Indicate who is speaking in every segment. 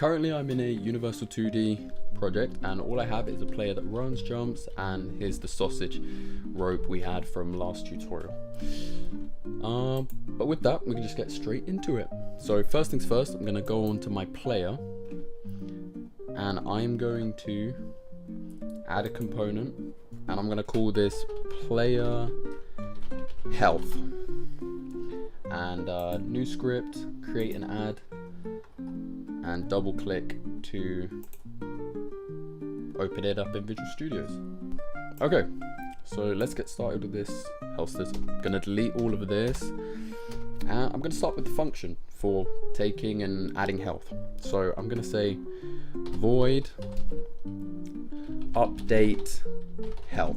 Speaker 1: Currently I'm in a Universal 2D project and all I have is a player that runs, jumps, and here's the sausage rope we had from last tutorial. But with that, we can just get straight into it. So first things first, I'm going to go on to my player and I'm going to add a component and I'm going to call this player health. And new script, create an ad, and double click to open it up in Visual Studios. Okay, so let's get started with this health system. I'm gonna delete all of this. I'm gonna start with the function for taking and adding health. So I'm gonna say void update health.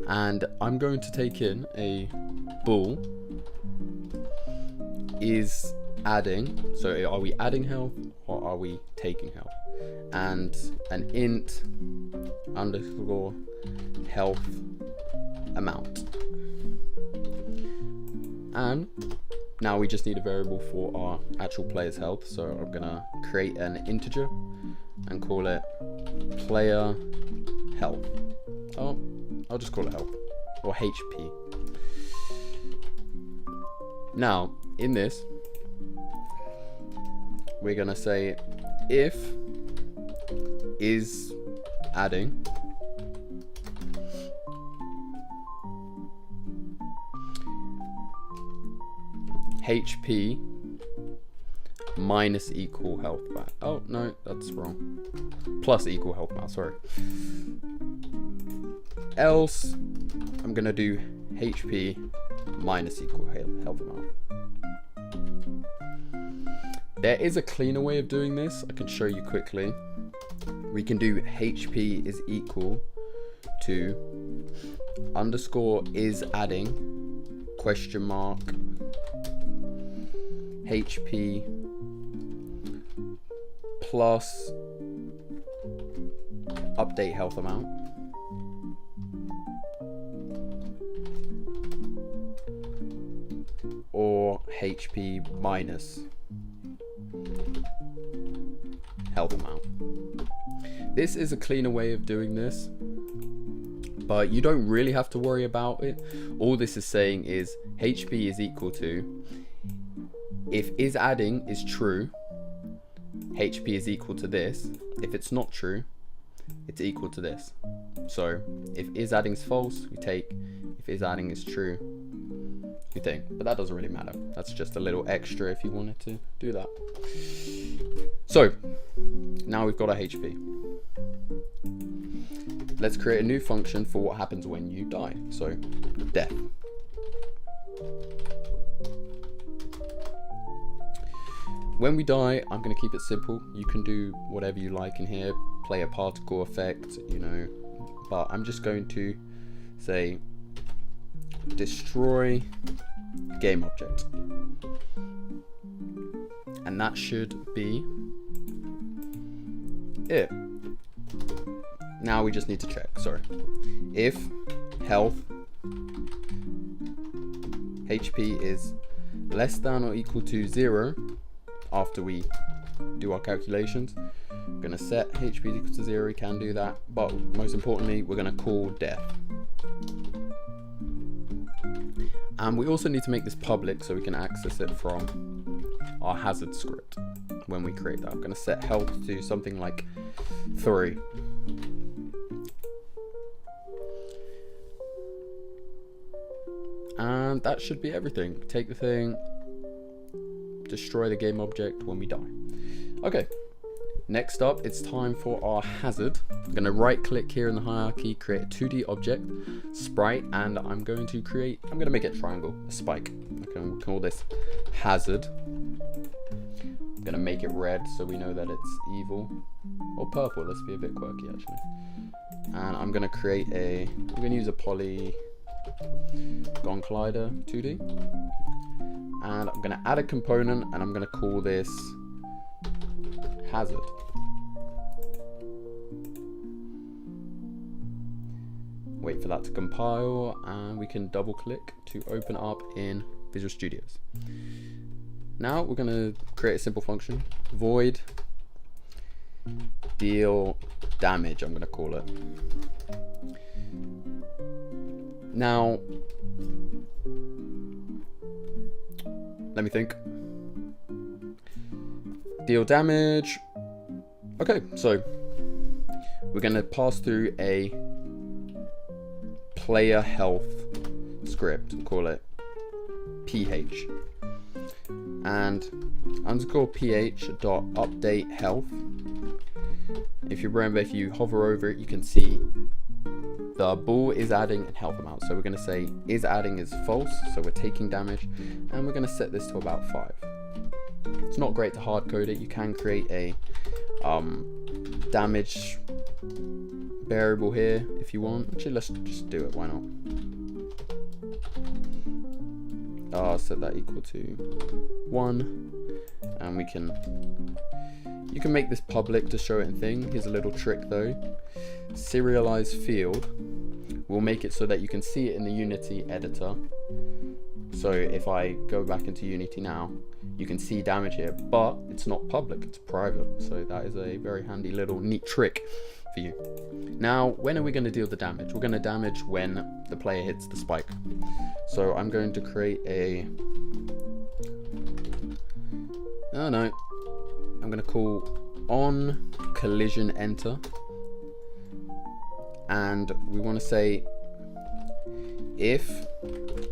Speaker 1: And I'm going to take in a bool is adding, so are we adding health or are we taking health? And an int underscore health amount. And now we just need a variable for our actual player's health, so I'm gonna create an integer and call it player health. Oh, I'll just call it health, or HP. Now, in this, we're gonna say if is adding HP minus equal health back. Oh no, that's wrong. Plus equal health back, sorry. Else, I'm gonna do HP minus equal health amount. There is a cleaner way of doing this. I can show you quickly. We can do HP is equal to underscore is adding question mark HP plus update health amount. Or HP minus health amount. This is a cleaner way of doing this, but you don't really have to worry about it. All this is saying is HP is equal to, if is adding is true, HP is equal to this. If it's not true, it's equal to this. So if is adding is false, we take. If is adding is true, we take. But that doesn't really matter. That's just a little extra if you wanted to do that. So now we've got our HP. Let's create a new function for what happens when you die. So death. When we die, I'm going to keep it simple. You can do whatever you like in here, play a particle effect, you know, but I'm just going to say destroy game object. And that should be it. Now we just need to check, sorry. If health HP is less than or equal to 0 after we do our calculations, I'm gonna set HP is equal to 0, we can do that, but most importantly, we're gonna call death. And we also need to make this public so we can access it from our hazard script when we create that. I'm gonna set health to something like 3. And that should be everything. Take the thing, destroy the game object when we die. Okay, next up, it's time for our hazard. I'm going to right click here in the hierarchy, create a 2D object, sprite, and I'm going to make it a triangle, a spike. Okay, we'll call this hazard. I'm going to make it red so we know that it's evil. Or purple, let's be a bit quirky actually. And I'm going to create I'm going to use a polygon collider 2D. And I'm going to add a component and I'm going to call this hazard. Wait for that to compile and we can double click to open up in Visual Studios. Now we're gonna create a simple function, void deal damage, I'm gonna call it. Now, let me think. Deal damage. Okay, so we're gonna pass through a player health script, call it ph, and underscore ph dot update health. If you remember, if you hover over it, you can see the ball is adding and health amount. So we're going to say is adding is false, so we're taking damage, and we're going to set this to about 5. It's not great to hard code it. You can create a damage variable here if you want. Actually, let's just do it. Why not? Set that equal to 1, and you can make this public to show it in thing. Here's a little trick though. Serialize field will make it so that you can see it in the Unity editor. So if I go back into Unity now, you can see damage here, but it's not public, it's private. So that is a very handy little neat trick for you. Now, when are we going to deal the damage? We're going to damage when the player hits the spike. So I'm going to create I'm going to call on collision enter, and we want to say if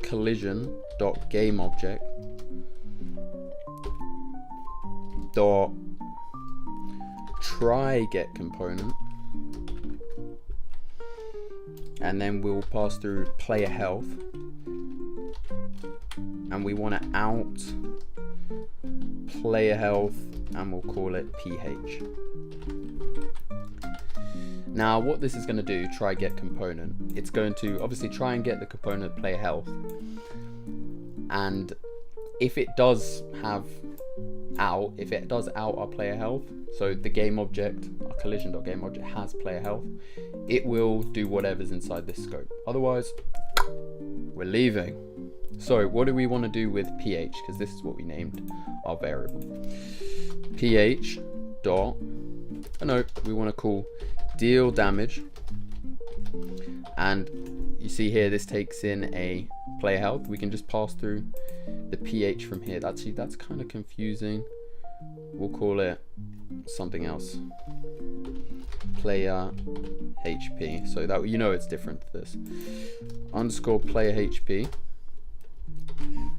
Speaker 1: collision dot game object dot try get component, and then we'll pass through player health, and we want to out player health, and we'll call it ph. Now what this is going to do, try get component, it's going to obviously try and get the component player health, and if it does out our player health, so the game object, our collision.game object has player health, it will do whatever's inside this scope. Otherwise, we're leaving. So what do we want to do with ph? Because this is what we named our variable. Ph dot, we want to call deal damage, and you see here this takes in a player health. We can just pass through the ph from here. That's kind of confusing. We'll call it something else, player HP, so that you know it's different to this. Underscore player HP,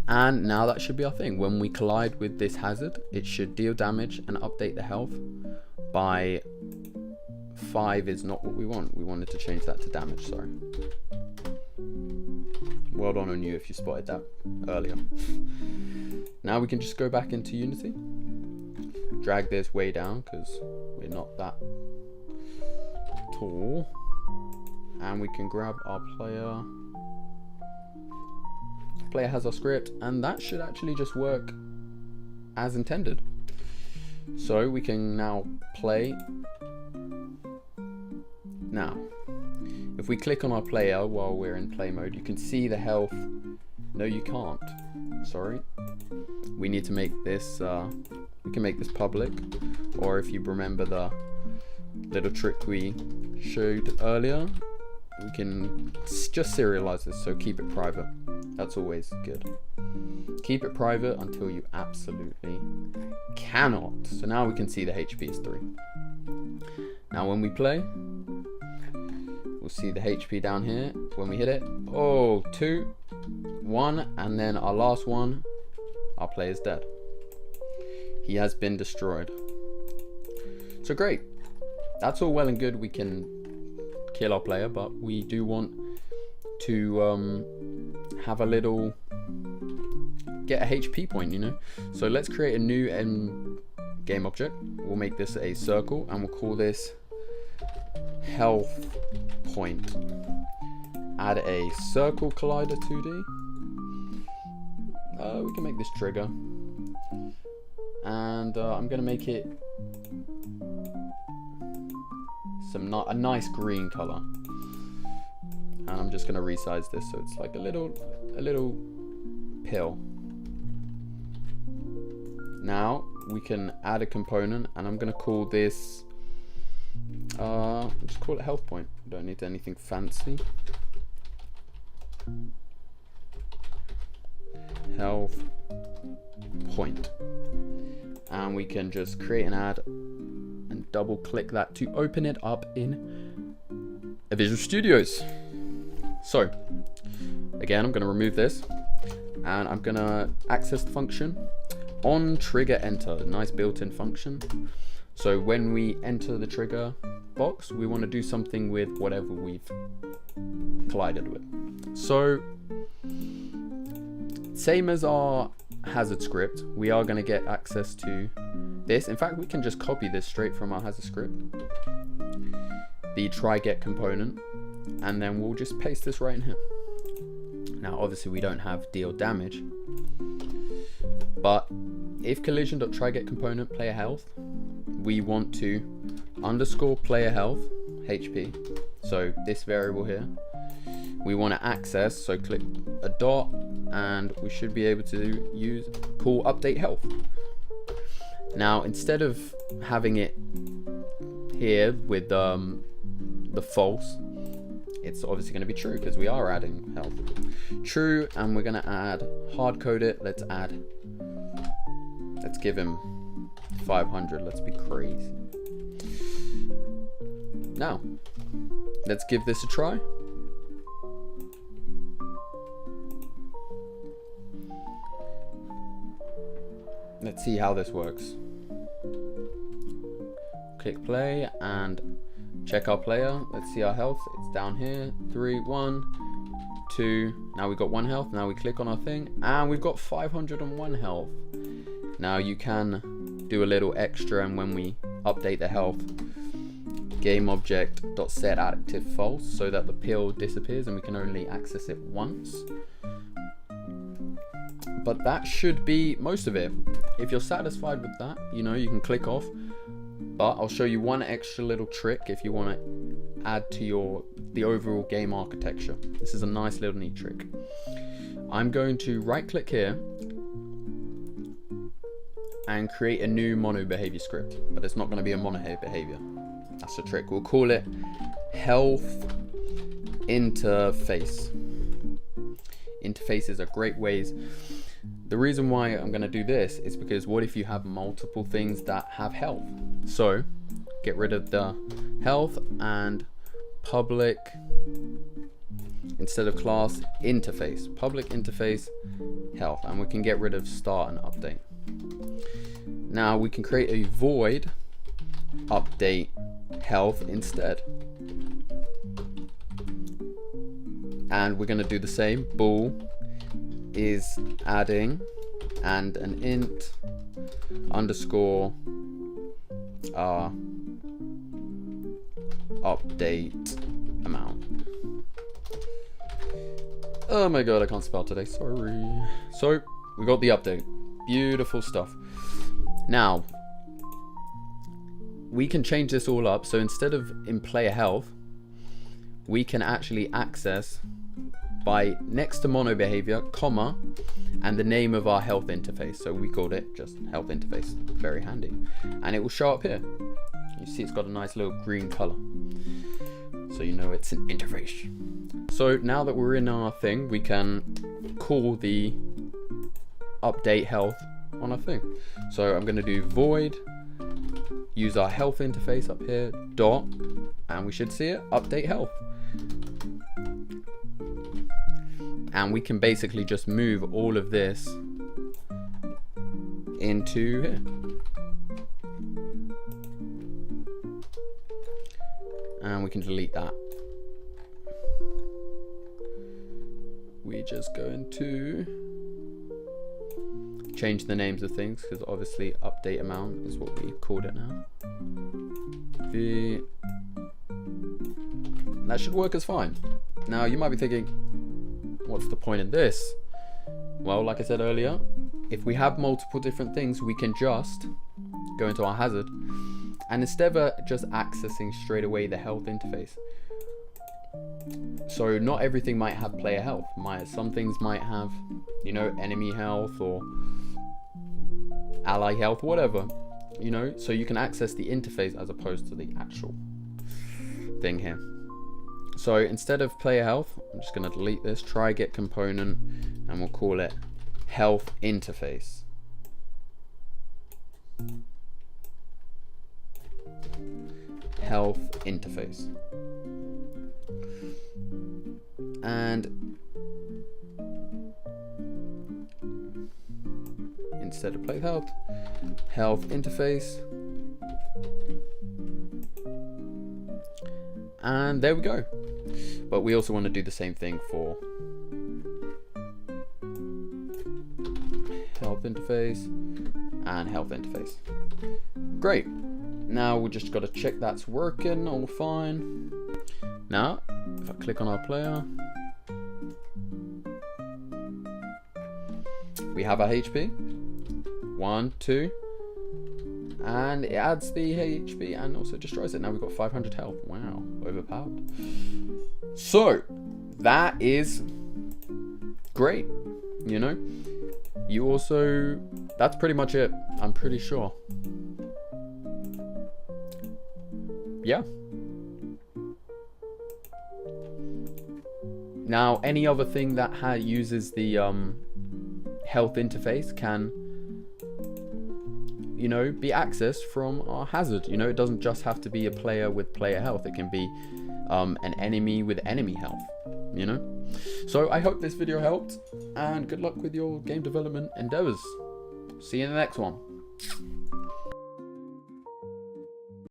Speaker 1: and now that should be our thing. When we collide with this hazard, it should deal damage and update the health by 5 is not what we want. We wanted to change that to damage, sorry. Well done on you if you spotted that earlier. Now we can just go back into Unity, drag this way down because we're not that tall, and we can grab our player. Player has our script, and that should actually just work as intended. So we can now play. Now, if we click on our player while we're in play mode, you can see the health. No, you can't. Sorry. We need to make this, we can make this public, or if you remember the little trick we showed earlier, we can just serialize this, so keep it private. That's always good. Keep it private until you absolutely cannot. So now we can see the HP is 3. Now when we play, we'll see the HP down here. When we hit it, 2, 1, and then our last one, our player's dead. He has been destroyed. So great. That's all well and good. We can kill our player, but we do want to have a little, get a HP point, you know. So let's create a new game object. We'll make this a circle, and we'll call this health point. Add a circle collider 2D. We can make this trigger, and I'm gonna make it a nice green color, and I'm just gonna resize this so it's like a little pill. Now we can add a component, and I'm going to call this, just call it health point. Don't need anything fancy. Health point. And we can just create an ad and double click that to open it up in Visual Studios. So again, I'm going to remove this, and I'm going to access the function on trigger enter, nice built-in function. So when we enter the trigger box, we want to do something with whatever we've collided with. So same as our hazard script, we are going to get access to this. In fact, we can just copy this straight from our hazard script, the try get component, and then we'll just paste this right in here. Now obviously we don't have deal damage, but if collision.tryGet component player health, we want to underscore player health HP. So this variable here, we want to access, so click a dot, and we should be able to call update health. Now instead of having it here with the false, it's obviously going to be true because we are adding health. True, and we're going to add, hard code it. Let's give him 500. Let's be crazy. Now, let's give this a try. Let's see how this works. Click play and check our player. Let's see our health. It's down here. 3, 1, 2. Now we've got 1 health. Now we click on our thing and we've got 501 health. Now you can do a little extra, and when we update the health, game object dot set active false, so that the pill disappears and we can only access it once. But that should be most of it. If you're satisfied with that, you know, you can click off. But I'll show you one extra little trick if you want to add to the overall game architecture. This is a nice little neat trick. I'm going to right click here and create a new mono behavior script, but it's not going to be a mono behavior. That's the trick. We'll call it health interface. Interfaces are great ways. The reason why I'm going to do this is because what if you have multiple things that have health? So get rid of the health and public, instead of class, interface, public interface health, and we can get rid of start and update. Now we can create a void update health instead, and we're going to do the same. Bool is adding and an int underscore update amount. Oh my god, I can't spell today, sorry. So we got the update. Beautiful stuff. Now we can change this all up, so instead of in player health, we can actually access by next to mono behavior, comma, and the name of our health interface. So we called it just health interface. Very handy. And it will show up here. You see it's got a nice little green color, so you know it's an interface. So now that we're in our thing, we can call the update health on our thing. So I'm going to do void, use our health interface up here, dot, and we should see it, update health. And we can basically just move all of this into here. And we can delete that. We just go into change the names of things, because obviously update amount is what we called it now. That should work as fine. Now you might be thinking, what's the point in this? Well, like I said earlier, if we have multiple different things, we can just go into our hazard, and instead of just accessing straight away the health interface, so not everything might have player health. Some things might have, you know, enemy health, or ally health, whatever, you know, so you can access the interface as opposed to the actual thing here. So instead of player health, I'm just going to delete this, try get component, and we'll call it health interface. Health interface. And instead of play health interface, and there we go. But we also want to do the same thing for health interface and health interface. Great. Now we just got to check that's working all fine. Now if I click on our player, we have our HP 1, 2, and it adds the HP and also destroys it. Now we've got 500 health. Wow, overpowered. So that is great, you know. You also, that's pretty much it, I'm pretty sure. Yeah. Now any other thing that uses the health interface can, you know, be accessed from our hazard. You know, it doesn't just have to be a player with player health. It can be an enemy with enemy health, you know. So I hope this video helped, and good luck with your game development endeavors. See you in the next one.